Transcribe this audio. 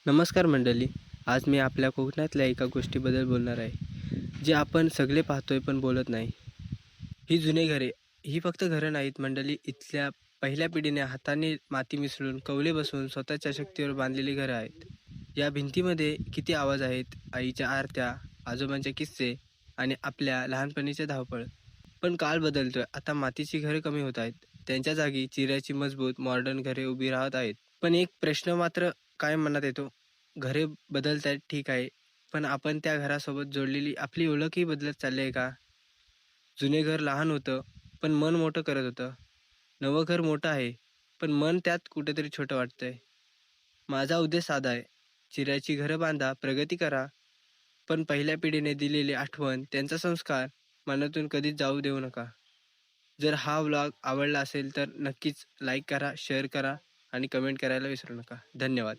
नमस्कार मंडळी. आज मी आपल्या कोकणातल्या एका गोष्टीबद्दल बोलणार आहे, जे आपण सगळे पाहतोय पण बोलत नाही. ही जुनी घरे. ही फक्त घरं नाहीत मंडळी, इथल्या पहिल्या पिढीने हाताने माती मिसळून, कवले बसवून स्वतःच्या शक्तीवर बांधलेली घरं आहेत. या भिंतीमध्ये किती आवाज आहेत, आईच्या आरत्या, आजोबांचे किस्से आणि आपल्या लहानपणीचे धावपळ. पण काळ बदलतोय. आता मातीची घरे कमी होत आहेत. त्यांच्या जागी चिऱ्याची मजबूत मॉडर्न घरे उभी राहत आहेत. पण एक प्रश्न मात्र कायम मनात येतो. घरे बदलतायत ठीक आहे, पण आपण त्या घरासोबत जोडलेली आपली ओळखही बदलत चालली आहे का? जुने घर लहान होतं, पण मन मोठं करत होतं. नवं घर मोठं आहे, पण मन त्यात कुठेतरी छोटं वाटतंय. माझा उद्देश साधा आहे. चिऱ्याची घरं बांधा, प्रगती करा, पण पहिल्या पिढीने दिलेली आठवण, त्यांचा संस्कार मनातून कधीच जाऊ देऊ नका. जर हा व्लॉग आवडला असेल तर नक्कीच लाईक करा, शेअर करा आणि कमेंट करायला विसरू नका. धन्यवाद.